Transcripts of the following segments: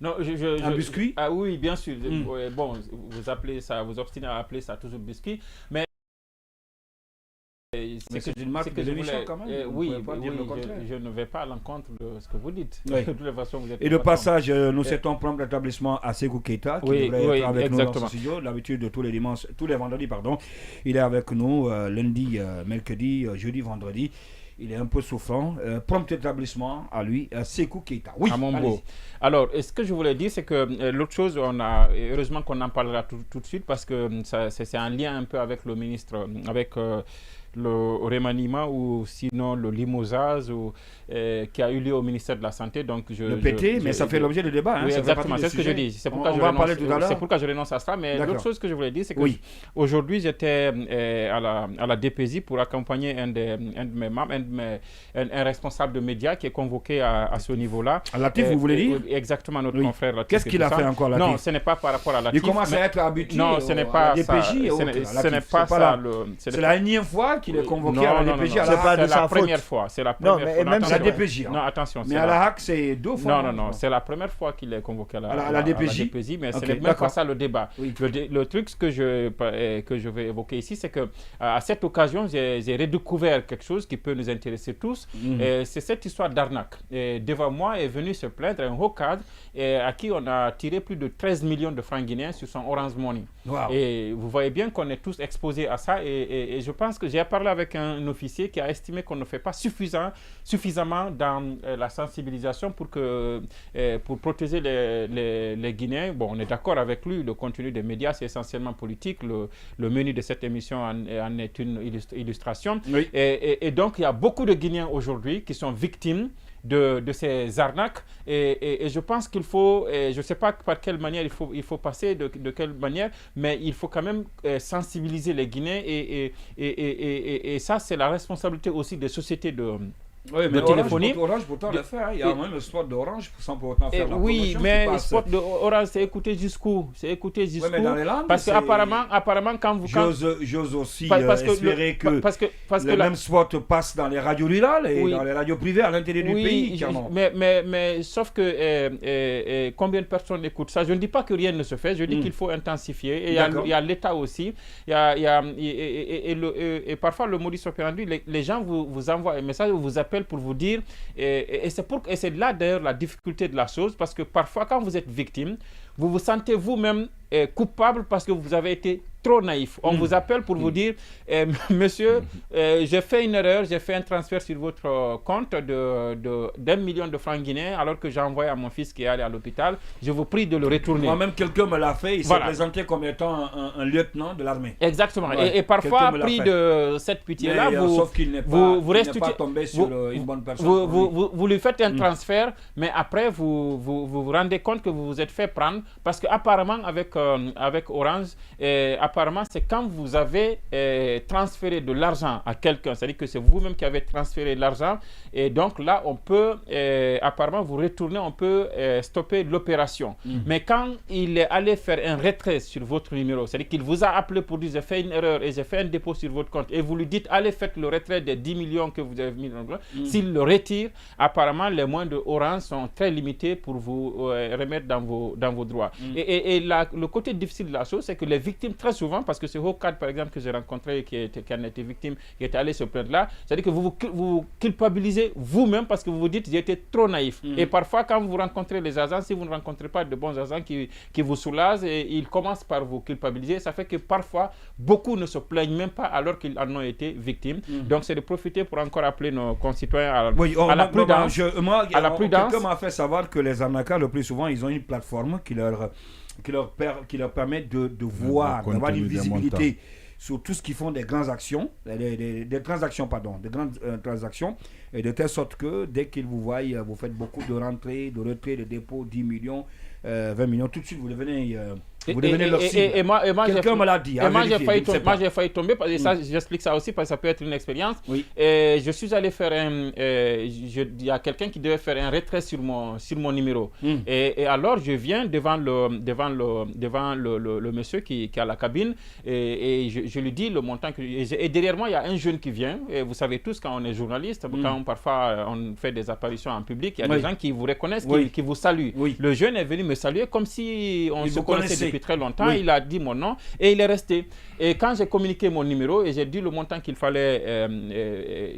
Non, Un biscuit? Ah oui, bien sûr. Bon, vous appelez ça, vous obstinez à appeler ça toujours biscuit, mais c'est une marque de l'émission quand même. Oui, je ne vais pas à l'encontre de ce que vous dites. Oui. De toute façon, vous êtes et de passage, nous souhaitons prompt rétablissement à Sékou Keita, qui devrait être avec nous dans ce studio. D'habitude, tous les vendredis, pardon, il est avec nous lundi, mercredi, jeudi, vendredi. Il est un peu souffrant. Prompt rétablissement à lui, Sékou Keita. Oui, à mon beau. Alors, ce que je voulais dire, c'est que l'autre chose, heureusement qu'on en parlera tout de suite, parce que c'est un lien un peu avec le ministre, avec le remaniement ou sinon le limogeage qui a eu lieu au ministère de la Santé. Donc le PT, mais ça fait l'objet de débat. Oui, exactement, c'est ce que je dis. C'est pourquoi je renonce à ça. Mais l'autre chose que je voulais dire, c'est que aujourd'hui, j'étais à la DPJ pour accompagner un de mes membres, un responsable de médias qui est convoqué à ce niveau-là. À Latif, vous voulez dire? Exactement, notre confrère Latif. Qu'est-ce qu'il a fait encore, Latif? Non, ce n'est pas par rapport à Latif. Il commence à être habitué à la DPJ. Ce n'est pas ça. C'est la énième fois qu'il est convoqué à la DPJ. C'est la première fois. C'est la première fois. Même la DPJ. Non, attention. Mais à la HAC, c'est 2 fois. Non. C'est la première fois qu'il est convoqué à la DPJ. Mais ce n'est même pas ça le débat. Le truc que je vais évoquer ici, c'est que à cette occasion, j'ai redécouvert quelque chose qui peut nous intéresser tous. C'est cette histoire d'arnaque. Devant moi est venu se plaindre un haut cadre à qui on a tiré plus de 13 millions de francs guinéens sur son Orange Money. Wow. Et vous voyez bien qu'on est tous exposés à ça. Et je pense que j'ai parlé avec un officier qui a estimé qu'on ne fait pas suffisamment dans la sensibilisation pour protéger les Guinéens. Bon, on est d'accord avec lui, le contenu des médias, c'est essentiellement politique. Le menu de cette émission en est une illustration. Oui. Et donc, il y a beaucoup de Guinéens aujourd'hui qui sont victimes de ces arnaques et je pense qu'il faut, je ne sais pas par quelle manière il faut passer, de quelle manière, mais il faut quand même sensibiliser les Guinéens et ça c'est la responsabilité aussi des sociétés de téléphonie. Orange pourtant le fait, il y a même le spot d'Orange sans pour autant faire la promotion. Oui, mais le spot d'Orange c'est écouté jusqu'où? Oui, mais dans les langues, parce qu'apparemment quand vous... J'ose aussi espérer que le même spot passe dans les radios rurales et dans les radios privées à l'intérieur du pays. Mais sauf que combien de personnes écoutent ça? Je ne dis pas que rien ne se fait, je dis qu'il faut intensifier. Et il y a l'État aussi. Et parfois le modus operandi, les gens vous envoient un message, vous appellent pour vous dire, et c'est là d'ailleurs la difficulté de la chose, parce que parfois quand vous êtes victime, vous vous sentez vous-même coupable parce que vous avez été trop naïf. On vous appelle pour vous dire, monsieur, j'ai fait une erreur, j'ai fait un transfert sur votre compte d'1 million de francs guinéens alors que j'ai envoyé à mon fils qui est allé à l'hôpital. Je vous prie de le retourner. Moi-même, quelqu'un me l'a fait, il s'est présenté comme étant un lieutenant de l'armée. Exactement. Ouais. Et parfois, pris de cette pitié-là, sauf qu'il n'est pas tombé sur une bonne personne. Vous lui faites un transfert, mais après, vous rendez compte que vous vous êtes fait prendre parce qu'apparemment, avec Orange, apparemment, c'est quand vous avez transféré de l'argent à quelqu'un, c'est-à-dire que c'est vous-même qui avez transféré l'argent, et donc là, on peut, apparemment, vous retourner, on peut stopper l'opération. Mais quand il est allé faire un retrait sur votre numéro, c'est-à-dire qu'il vous a appelé pour dire, j'ai fait une erreur et j'ai fait un dépôt sur votre compte, et vous lui dites, allez, faites le retrait des 10 millions que vous avez mis dans le compte, s'il le retire, apparemment, les moyens de Orange sont très limités pour vous remettre dans vos droits. Et le côté difficile de la chose, c'est que les victimes, très souvent, parce que c'est au cadre, par exemple, que j'ai rencontré, qui en était victime, qui était allé se plaindre là, c'est-à-dire que vous culpabilisez vous-même parce que vous vous dites, j'ai été trop naïf. Et parfois, quand vous rencontrez les agents, si vous ne rencontrez pas de bons agents qui vous soulagent, et ils commencent par vous culpabiliser, ça fait que parfois, beaucoup ne se plaignent même pas alors qu'ils en ont été victimes. Donc, c'est de profiter pour encore appeler nos concitoyens à la prudence. Quelqu'un m'a fait savoir que les arnaqueurs, le plus souvent, ils ont une plateforme qui leur permet de voir, d'avoir une visibilité sur tout ce qu'ils font des grandes actions, des transactions, et de telle sorte que dès qu'ils vous voient, vous faites beaucoup de rentrées, de retraits, de dépôts, 10 millions, 20 millions, tout de suite vous devenez leur cible. Quelqu'un me l'a dit. Moi, j'ai failli tomber, parce que ça, j'explique ça aussi, parce que ça peut être une expérience. Et je suis allé faire il y a quelqu'un qui devait faire un retrait sur mon numéro. Et alors, je viens devant le monsieur qui est à la cabine, et je lui dis le montant. Et derrière moi, il y a un jeune qui vient. Et vous savez tous, quand on est journaliste, quand parfois on fait des apparitions en public, il y a des gens qui vous reconnaissent, qui vous saluent. Le jeune est venu me saluer comme si on se connaissait connaissait depuis très longtemps. Il a dit mon nom et il est resté. Et quand j'ai communiqué mon numéro et j'ai dit le montant qu'il fallait,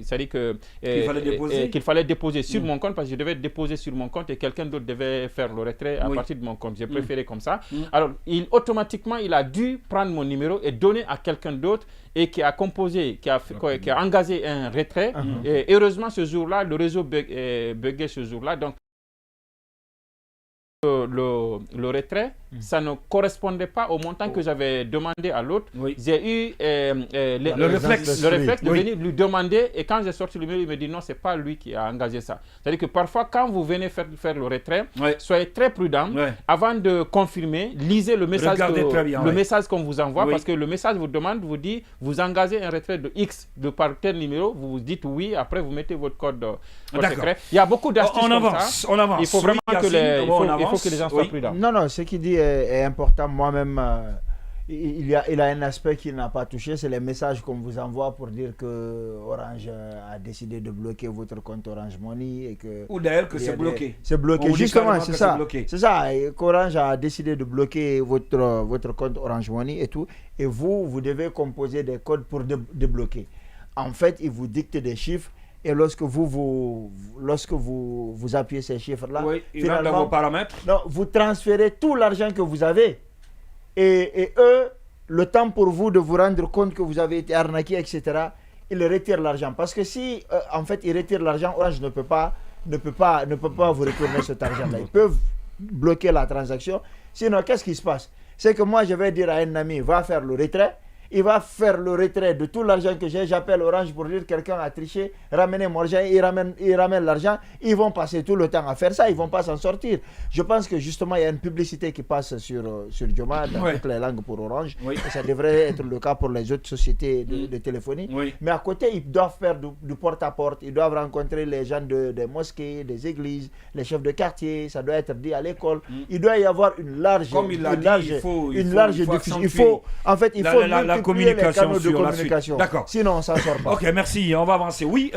c'est-à-dire qu'il fallait déposer sur mon compte, parce que je devais déposer sur mon compte et quelqu'un d'autre devait faire le retrait à partir de mon compte. J'ai préféré comme ça. Alors, automatiquement, il a dû prendre mon numéro et donner à quelqu'un d'autre et qui a composé, qui a engagé un retrait. Et heureusement, ce jour-là, le réseau buguait ce jour-là. Donc, le retrait, ça ne correspondait pas au montant que j'avais demandé à l'autre. J'ai eu le réflexe de venir lui demander, et quand j'ai sorti le numéro, il me dit non, c'est pas lui qui a engagé ça. C'est-à-dire que parfois, quand vous venez faire le retrait, soyez très prudent. Avant de confirmer, lisez le message message qu'on vous envoie, parce que le message vous demande, vous dit, vous engagez un retrait de X de par tel numéro, vous dites oui, après vous mettez votre code secret. Il y a beaucoup d'astuces comme ça. On avance. Il faut vraiment que les gens soient prudents. Non, ce qu'il dit est important. Moi-même, il a un aspect qu'il n'a pas touché, c'est les messages qu'on vous envoie pour dire que Orange a décidé de bloquer votre compte Orange Money et que... Ou d'ailleurs que c'est bloqué. C'est bloqué, justement, c'est ça. C'est ça, qu'Orange a décidé de bloquer votre compte Orange Money et tout, et vous devez composer des codes pour débloquer. En fait, il vous dicte des chiffres. Et lorsque vous appuyez ces chiffres-là, finalement, dans vos paramètres, vous transférez tout l'argent que vous avez. Et eux, le temps pour vous de vous rendre compte que vous avez été arnaqué, etc., ils retirent l'argent. Parce que si, en fait, ils retirent l'argent, Orange ne peut pas vous retourner cet argent-là. Ils peuvent bloquer la transaction. Sinon, qu'est-ce qui se passe? C'est que moi, je vais dire à un ami, va faire le retrait. Il va faire le retrait de tout l'argent que j'ai. J'appelle Orange pour dire que quelqu'un a triché, ramenez mon argent, il ramène l'argent. Ils vont passer tout le temps à faire ça, ils ne vont pas s'en sortir. Je pense que justement, il y a une publicité qui passe sur Dioma dans toutes les langues pour Orange. Et ça devrait être le cas pour les autres sociétés de téléphonie. Mais à côté, ils doivent faire du porte-à-porte. Ils doivent rencontrer les gens des mosquées, des églises, les chefs de quartier. Ça doit être dit à l'école. Il doit y avoir une large diffusion. Il faut la communication sur la suite. D'accord. Sinon, on ne s'en sort pas. Ok, merci. On va avancer. Oui.